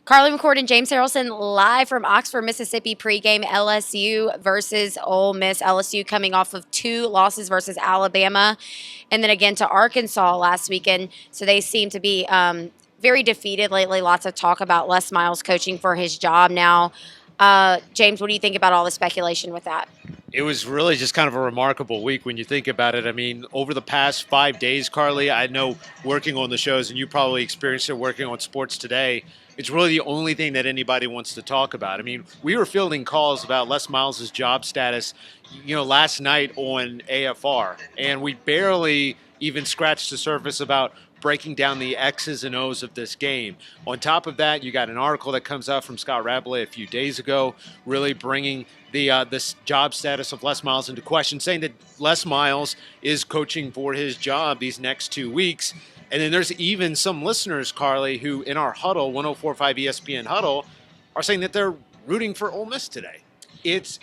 Carly McCord and James Haralson live from Oxford, Mississippi, pregame LSU versus Ole Miss. LSU coming off of 2 losses versus Alabama and then again to Arkansas last weekend. So they seem to be very defeated lately. Lots of talk about Les Miles coaching for his job now. James, what do you think about all the speculation with that? It was really just kind of a remarkable week when you think about it. I mean, over the past 5 days, Carly, I know working on the shows, and you probably experienced it working on Sports Today, it's really the only thing that anybody wants to talk about. I mean, we were fielding calls about Les Miles' job status, last night on AFR, and we barely even scratched the surface about breaking down the X's and O's of this game. On top of that, you got an article that comes out from Scott Rabelais a few days ago, really bringing this job status of Les Miles into question, saying that Les Miles is coaching for his job these next 2 weeks. And then there's even some listeners, Carly, who in our huddle, 104.5 ESPN huddle, are saying that they're rooting for Ole Miss today. It's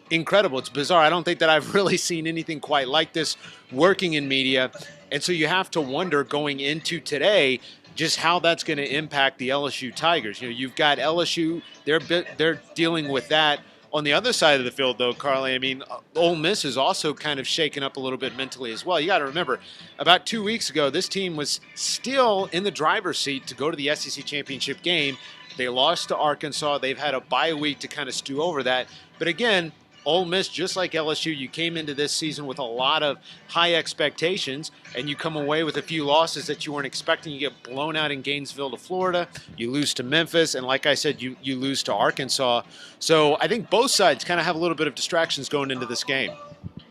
incredible. It's bizarre. I don't think that I've really seen anything quite like this working in media. And so you have to wonder going into today just how that's going to impact the LSU Tigers. You've got LSU, they're dealing with that. On the other side of the field, though, Carly, I mean, Ole Miss is also kind of shaken up a little bit mentally as well. You got to remember, about 2 weeks ago, this team was still in the driver's seat to go to the SEC championship game. They lost to Arkansas. They've had a bye week to kind of stew over that. But again, Ole Miss, just like LSU, you came into this season with a lot of high expectations, and you come away with a few losses that you weren't expecting. You get blown out in Gainesville to Florida. You lose to Memphis, and like I said, you lose to Arkansas. So I think both sides kind of have a little bit of distractions going into this game.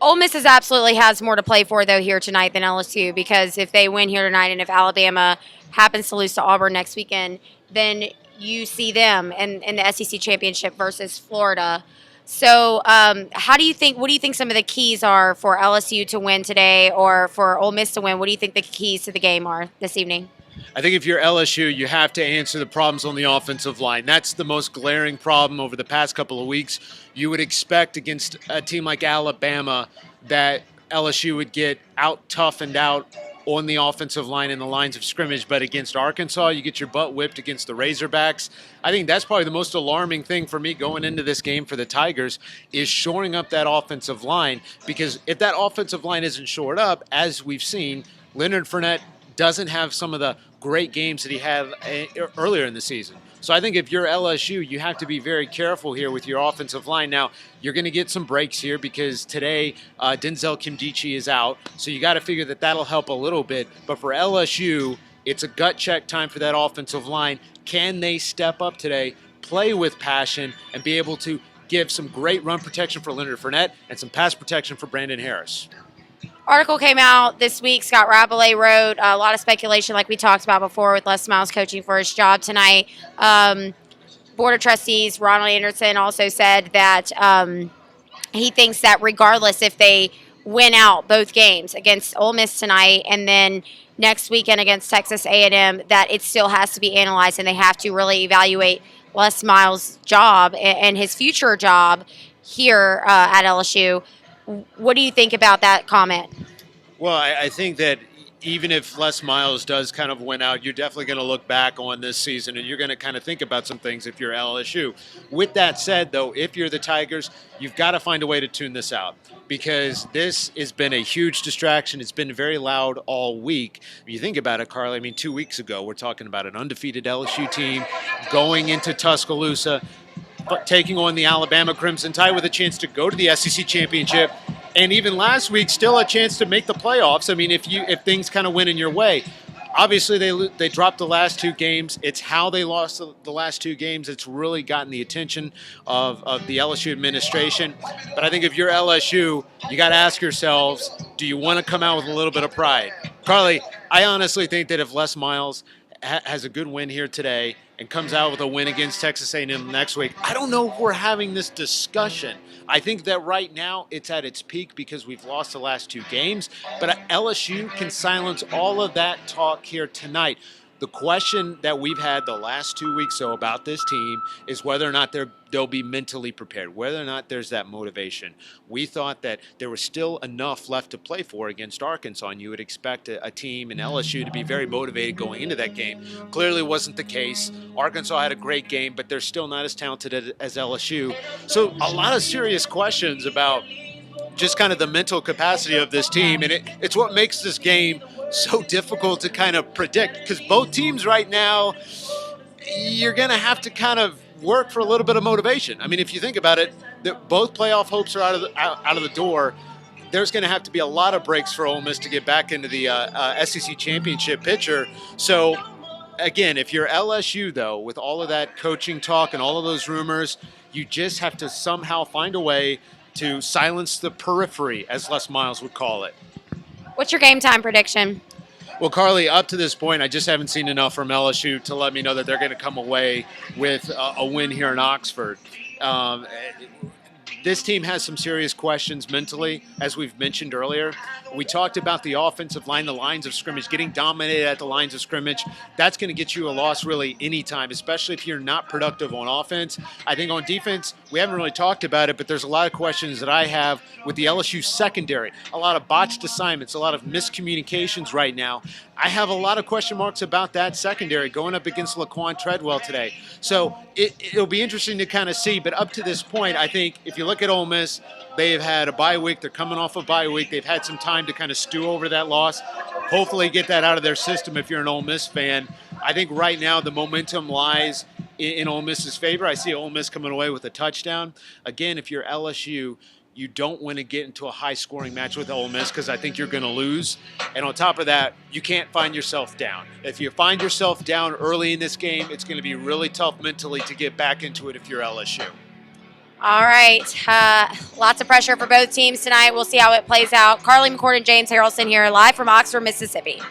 Ole Miss absolutely has more to play for, though, here tonight than LSU, because if they win here tonight and if Alabama happens to lose to Auburn next weekend, then you see them in the SEC championship versus Florida. So what do you think some of the keys are for LSU to win today or for Ole Miss to win? What do you think the keys to the game are this evening? I think if you're LSU, you have to answer the problems on the offensive line. That's the most glaring problem over the past couple of weeks. You would expect against a team like Alabama that LSU would get out-toughened out on the offensive line in the lines of scrimmage, but against Arkansas, you get your butt whipped against the Razorbacks. I think that's probably the most alarming thing for me going into this game for the Tigers is shoring up that offensive line, because if that offensive line isn't shored up, as we've seen, Leonard Fournette doesn't have some of the great games that he had earlier in the season. So I think if you're LSU, you have to be very careful here with your offensive line. Now, you're going to get some breaks here because today Denzel Kimdichie is out. So you got to figure that that'll help a little bit. But for LSU, it's a gut check time for that offensive line. Can they step up today, play with passion, and be able to give some great run protection for Leonard Fournette and some pass protection for Brandon Harris? Article came out this week. Scott Rabelais wrote a lot of speculation, like we talked about before, with Les Miles coaching for his job tonight. Board of Trustees Ronald Anderson also said that he thinks that regardless if they win out both games against Ole Miss tonight and then next weekend against Texas A&M, that it still has to be analyzed and they have to really evaluate Les Miles' job and his future job here at LSU. What do you think about that comment? Well, I think that even if Les Miles does kind of win out, you're definitely going to look back on this season and you're going to kind of think about some things if you're LSU. With that said, though, if you're the Tigers, you've got to find a way to tune this out because this has been a huge distraction. It's been very loud all week. If you think about it, Carly, I mean, 2 weeks ago, we're talking about an undefeated LSU team going into Tuscaloosa, taking on the Alabama Crimson Tide with a chance to go to the SEC championship, and even last week, still a chance to make the playoffs. I mean, if things kind of went in your way, obviously they dropped the last 2 games. It's how they lost the last 2 games. It's really gotten the attention of the LSU administration. But I think if you're LSU, you got to ask yourselves, do you want to come out with a little bit of pride? Carly, I honestly think that if Les Miles has a good win here today and comes out with a win against Texas A&M next week, I don't know if we're having this discussion. I think that right now it's at its peak because we've lost the last 2 games, but LSU can silence all of that talk here tonight. The question that we've had the last 2 weeks so about this team is whether or not they'll be mentally prepared, whether or not there's that motivation. We thought that there was still enough left to play for against Arkansas, and you would expect a team in LSU to be very motivated going into that game. Clearly wasn't the case. Arkansas had a great game, but they're still not as talented as LSU. So a lot of serious questions about just kind of the mental capacity of this team, and it's what makes this game so difficult to kind of predict, because both teams right now, you're going to have to kind of work for a little bit of motivation. I mean, if you think about it, both playoff hopes are out of the door. There's going to have to be a lot of breaks for Ole Miss to get back into the SEC championship picture. So, again, if you're LSU, though, with all of that coaching talk and all of those rumors, you just have to somehow find a way to silence the periphery, as Les Miles would call it. What's your game time prediction? Well, Carly, up to this point, I just haven't seen enough from LSU to let me know that they're going to come away with a win here in Oxford. This team has some serious questions mentally, as we've mentioned earlier. We talked about the offensive line, the lines of scrimmage, getting dominated at the lines of scrimmage. That's going to get you a loss really anytime, especially if you're not productive on offense. I think on defense, we haven't really talked about it, but there's a lot of questions that I have with the LSU secondary. A lot of botched assignments, a lot of miscommunications right now. I have a lot of question marks about that secondary going up against Laquan Treadwell today. So it'll be interesting to kind of see. But up to this point, I think if you look at Ole Miss, they've had a bye week. They're coming off a bye week. They've had some time to kind of stew over that loss. Hopefully get that out of their system if you're an Ole Miss fan. I think right now the momentum lies in Ole Miss's favor. I see Ole Miss coming away with a touchdown. Again, if you're LSU, you don't want to get into a high-scoring match with Ole Miss because I think you're going to lose. And on top of that, you can't find yourself down. If you find yourself down early in this game, it's going to be really tough mentally to get back into it if you're LSU. All right. Lots of pressure for both teams tonight. We'll see how it plays out. Carley McCord and James Haralson here live from Oxford, Mississippi.